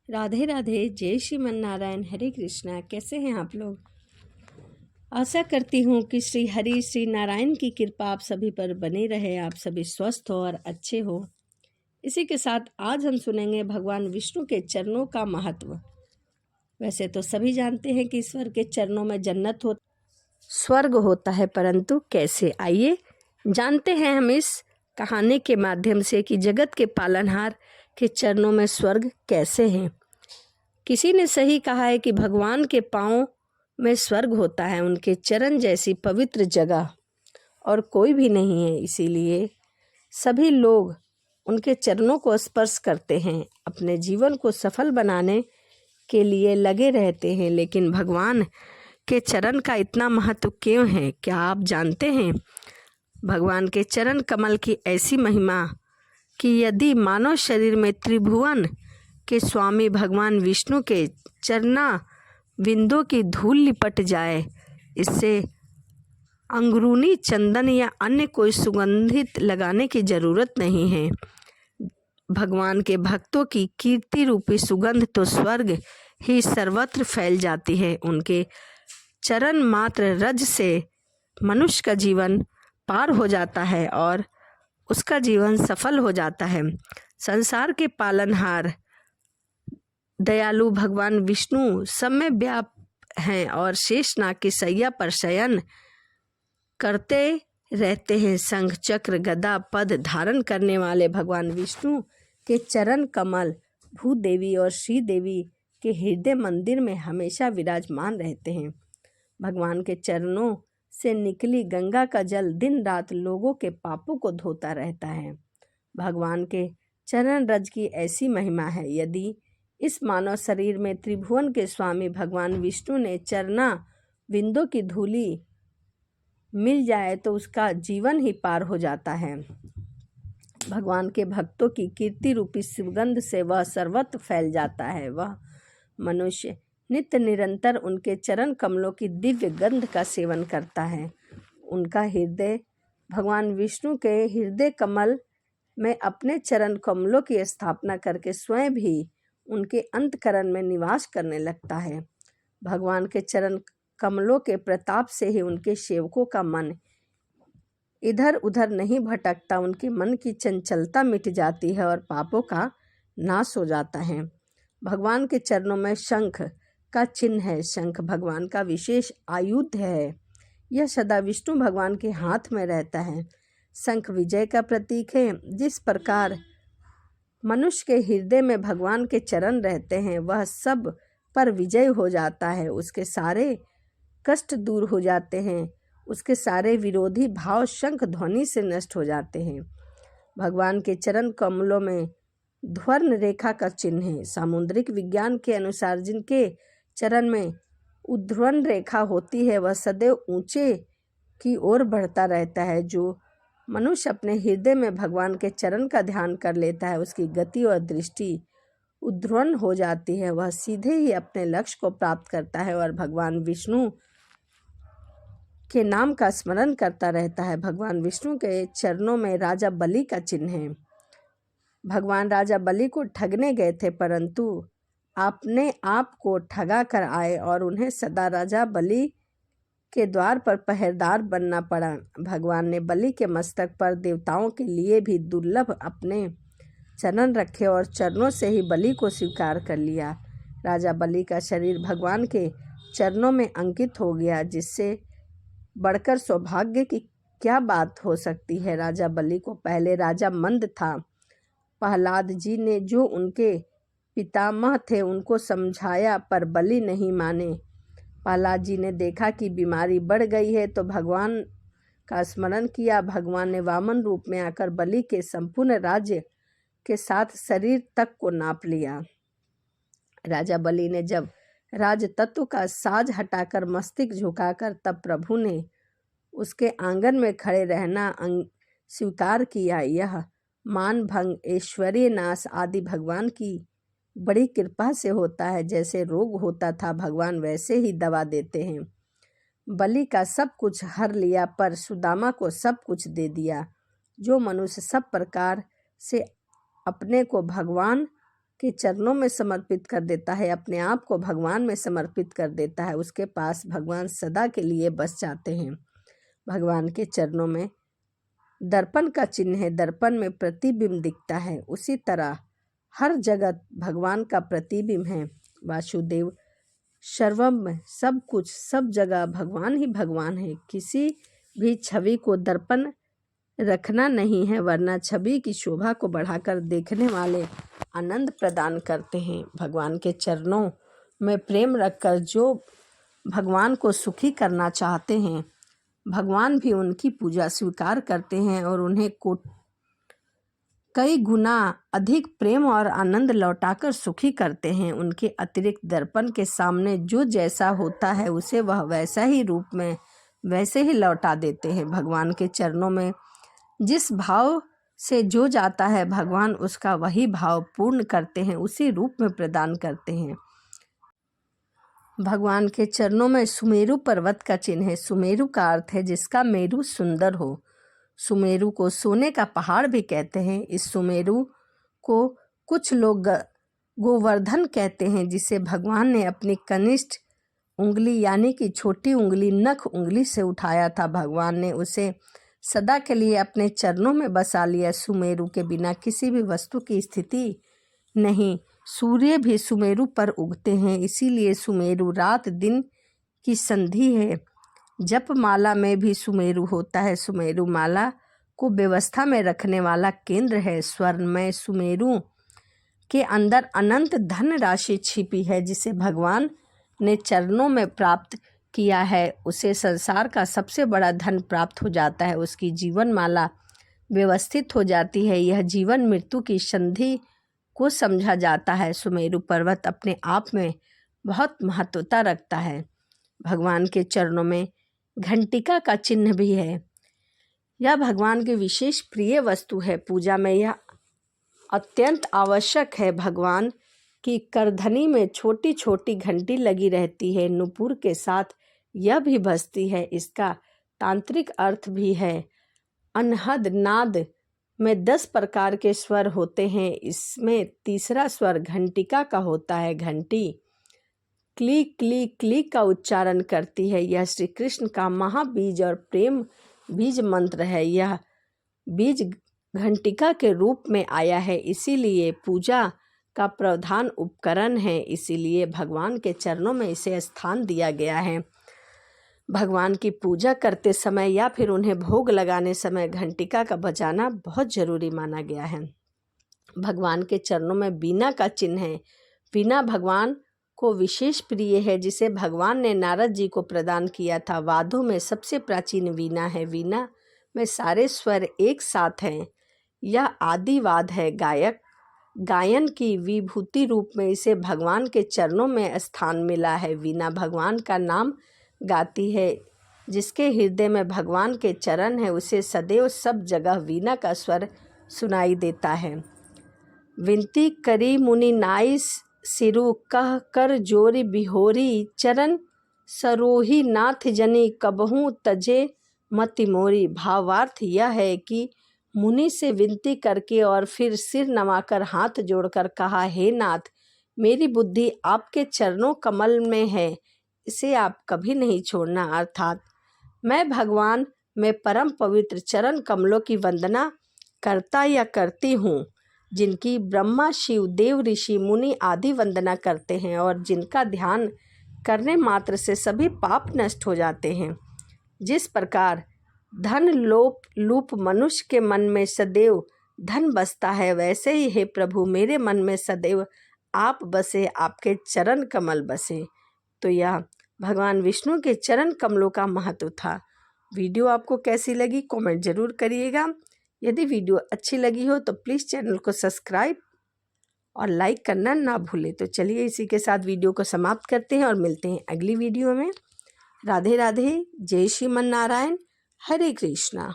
राधे राधे, जय श्रीमन नारायण, हरे कृष्णा। कैसे हैं आप लोग? आशा करती हूँ कि श्री हरि श्री नारायण की कृपा आप सभी पर बनी रहे, आप सभी स्वस्थ हो और अच्छे हो। इसी के साथ आज हम सुनेंगे भगवान विष्णु के चरणों का महत्व। वैसे तो सभी जानते हैं कि ईश्वर के चरणों में जन्नत हो, स्वर्ग होता है, परंतु कैसे? आइए जानते हैं हम इस कहानी के माध्यम से कि जगत के पालनहार के चरणों में स्वर्ग कैसे हैं। किसी ने सही कहा है कि भगवान के पांव में स्वर्ग होता है, उनके चरण जैसी पवित्र जगह और कोई भी नहीं है। इसीलिए सभी लोग उनके चरणों को स्पर्श करते हैं, अपने जीवन को सफल बनाने के लिए लगे रहते हैं। लेकिन भगवान के चरण का इतना महत्व क्यों है, क्या आप जानते हैं? भगवान के चरण कमल की ऐसी महिमा कि यदि मानव शरीर में त्रिभुवन के स्वामी भगवान विष्णु के चरना बिंदु की धूल लिपट जाए, इससे अंगूरी चंदन या अन्य कोई सुगंधित लगाने की जरूरत नहीं है। भगवान के भक्तों की कीर्ति रूपी सुगंध तो स्वर्ग ही सर्वत्र फैल जाती है। उनके चरण मात्र रज से मनुष्य का जीवन पार हो जाता है और उसका जीवन सफल हो जाता है। संसार के पालनहार दयालु भगवान विष्णु सब में व्याप्त हैं और शेषनाग की सैया पर शयन करते रहते हैं। शंख चक्र गदा पद धारण करने वाले भगवान विष्णु के चरण कमल भूदेवी और श्रीदेवी के हृदय मंदिर में हमेशा विराजमान रहते हैं। भगवान के चरणों से निकली गंगा का जल दिन रात लोगों के पापों को धोता रहता है। भगवान के चरण रज की ऐसी महिमा है, यदि इस मानव शरीर में त्रिभुवन के स्वामी भगवान विष्णु ने चरना बिंदु की धूली मिल जाए तो उसका जीवन ही पार हो जाता है। भगवान के भक्तों की कीर्ति रूपी सुगंध से वह सर्वत्र फैल जाता है। वह मनुष्य नित्य निरंतर उनके चरण कमलों की दिव्य गंध का सेवन करता है। उनका हृदय भगवान विष्णु के हृदय कमल में अपने चरण कमलों की स्थापना करके स्वयं भी उनके अंतकरण में निवास करने लगता है। भगवान के चरण कमलों के प्रताप से ही उनके सेवकों का मन इधर उधर नहीं भटकता, उनके मन की चंचलता मिट जाती है और पापों का नाश हो जाता है। भगवान के चरणों में शंख का चिन्ह है। शंख भगवान का विशेष आयुध है। यह सदा विष्णु भगवान के हाथ में रहता है। शंख विजय का प्रतीक है। जिस प्रकार मनुष्य के हृदय में भगवान के चरण रहते हैं, वह सब पर विजय हो जाता है। उसके सारे कष्ट दूर हो जाते हैं, उसके सारे विरोधी भाव शंख ध्वनि से नष्ट हो जाते हैं। भगवान के चरण कमलों में ध्वर्ण रेखा का चिन्ह है। सामुद्रिक विज्ञान के अनुसार जिनके चरण में उद्धरण रेखा होती है, वह सदैव ऊंचे की ओर बढ़ता रहता है। जो मनुष्य अपने हृदय में भगवान के चरण का ध्यान कर लेता है, उसकी गति और दृष्टि उद्धरण हो जाती है। वह सीधे ही अपने लक्ष्य को प्राप्त करता है और भगवान विष्णु के नाम का स्मरण करता रहता है। भगवान विष्णु के चरणों में राजा बलि का चिन्ह है। भगवान राजा बलि को ठगने गए थे, परंतु अपने आप को ठगा कर आए और उन्हें सदा राजा बलि के द्वार पर पहरेदार बनना पड़ा। भगवान ने बलि के मस्तक पर देवताओं के लिए भी दुर्लभ अपने चरण रखे और चरणों से ही बलि को स्वीकार कर लिया। राजा बलि का शरीर भगवान के चरणों में अंकित हो गया, जिससे बढ़कर सौभाग्य की क्या बात हो सकती है। राजा बलि को पहले राजा मंद था। प्रहलाद जी ने जो उनके पितामह थे उनको समझाया, पर बलि नहीं माने। प्रहलाद जी ने देखा कि बीमारी बढ़ गई है तो भगवान का स्मरण किया। भगवान ने वामन रूप में आकर बलि के संपूर्ण राज्य के साथ शरीर तक को नाप लिया। राजा बलि ने जब राज तत्व का साज हटाकर मस्तिष्क झुकाकर तब प्रभु ने उसके आंगन में खड़े रहना स्वीकार किया। यह मान भंग, ऐश्वर्य नाश आदि भगवान की बड़ी कृपा से होता है। जैसे रोग होता था, भगवान वैसे ही दवा देते हैं। बलि का सब कुछ हर लिया, पर सुदामा को सब कुछ दे दिया। जो मनुष्य सब प्रकार से अपने को भगवान के चरणों में समर्पित कर देता है, अपने आप को भगवान में समर्पित कर देता है, उसके पास भगवान सदा के लिए बस जाते हैं। भगवान के चरणों में दर्पण का चिन्ह है, दर्पण में प्रतिबिंब दिखता है, उसी तरह हर जगत भगवान का प्रतिबिंब है। वासुदेव सर्वम में सब कुछ, सब जगह भगवान ही भगवान है। किसी भी छवि को दर्पण रखना नहीं है, वरना छवि की शोभा को बढ़ाकर देखने वाले आनंद प्रदान करते हैं। भगवान के चरणों में प्रेम रखकर जो भगवान को सुखी करना चाहते हैं, भगवान भी उनकी पूजा स्वीकार करते हैं और उन्हें कई गुना अधिक प्रेम और आनंद लौटाकर सुखी करते हैं। उनके अतिरिक्त दर्पण के सामने जो जैसा होता है उसे वह वैसा ही रूप में वैसे ही लौटा देते हैं। भगवान के चरणों में जिस भाव से जो जाता है, भगवान उसका वही भाव पूर्ण करते हैं, उसी रूप में प्रदान करते हैं। भगवान के चरणों में सुमेरु पर्वत का चिन्ह है। सुमेरु का अर्थ है जिसका मेरु सुंदर हो। सुमेरु को सोने का पहाड़ भी कहते हैं। इस सुमेरु को कुछ लोग गोवर्धन कहते हैं, जिसे भगवान ने अपनी कनिष्ठ उंगली यानी कि छोटी उंगली नख उंगली से उठाया था। भगवान ने उसे सदा के लिए अपने चरणों में बसा लिया। सुमेरु के बिना किसी भी वस्तु की स्थिति नहीं। सूर्य भी सुमेरु पर उगते हैं, इसीलिए सुमेरु रात दिन की संधि है। जप माला में भी सुमेरु होता है। सुमेरु माला को व्यवस्था में रखने वाला केंद्र है। स्वर्णमय सुमेरु के अंदर अनंत धन राशि छिपी है, जिसे भगवान ने चरणों में प्राप्त किया है, उसे संसार का सबसे बड़ा धन प्राप्त हो जाता है। उसकी जीवन माला व्यवस्थित हो जाती है। यह जीवन मृत्यु की संधि को समझा जाता है। सुमेरु पर्वत अपने आप में बहुत महत्वता रखता है। भगवान के चरणों में घंटिका का चिन्ह भी है। यह भगवान की विशेष प्रिय वस्तु है। पूजा में यह अत्यंत आवश्यक है। भगवान की करधनी में छोटी छोटी घंटी लगी रहती है, नुपुर के साथ यह भी बजती है। इसका तांत्रिक अर्थ भी है। अनहद नाद में 10 प्रकार के स्वर होते हैं। इसमें तीसरा स्वर घंटिका का होता है। घंटी क्लिक क्लिक क्लिक का उच्चारण करती है। यह श्री कृष्ण का महाबीज और प्रेम बीज मंत्र है। यह बीज घंटिका के रूप में आया है, इसीलिए पूजा का प्रधान उपकरण है। इसीलिए भगवान के चरणों में इसे स्थान दिया गया है। भगवान की पूजा करते समय या फिर उन्हें भोग लगाने समय घंटिका का बजाना बहुत जरूरी माना गया है। भगवान के चरणों में वीणा का चिन्ह है। वीणा भगवान को विशेष प्रिय है, जिसे भगवान ने नारद जी को प्रदान किया था। वाद्यों में सबसे प्राचीन वीणा है। वीणा में सारे स्वर एक साथ हैं। यह आदिवाद है। गायन की विभूति रूप में इसे भगवान के चरणों में स्थान मिला है। वीणा भगवान का नाम गाती है। जिसके हृदय में भगवान के चरण है, उसे सदैव सब जगह वीणा का स्वर सुनाई देता है। विनती करी मुनि नाई सिरु कह कर जोरी बिहोरी, चरण सरोही नाथ जनी कबहू तजे मति मोरी। भावार्थ यह है कि मुनि से विनती करके और फिर सिर नवाकर हाथ जोड़कर कहा, हे नाथ, मेरी बुद्धि आपके चरणों कमल में है, इसे आप कभी नहीं छोड़ना। अर्थात मैं भगवान में परम पवित्र चरण कमलों की वंदना करता या करती हूँ, जिनकी ब्रह्मा शिव देव ऋषि मुनि आदि वंदना करते हैं और जिनका ध्यान करने मात्र से सभी पाप नष्ट हो जाते हैं। जिस प्रकार धन लूप मनुष्य के मन में सदैव धन बसता है, वैसे ही हे प्रभु मेरे मन में सदैव आप बसे, आपके चरण कमल बसे। तो यह भगवान विष्णु के चरण कमलों का महत्व था। वीडियो आपको कैसी लगी कमेंट जरूर करिएगा। यदि वीडियो अच्छी लगी हो तो प्लीज़ चैनल को सब्सक्राइब और लाइक करना ना भूलें। तो चलिए इसी के साथ वीडियो को समाप्त करते हैं और मिलते हैं अगली वीडियो में। राधे राधे, जय श्रीमन नारायण, हरे कृष्णा।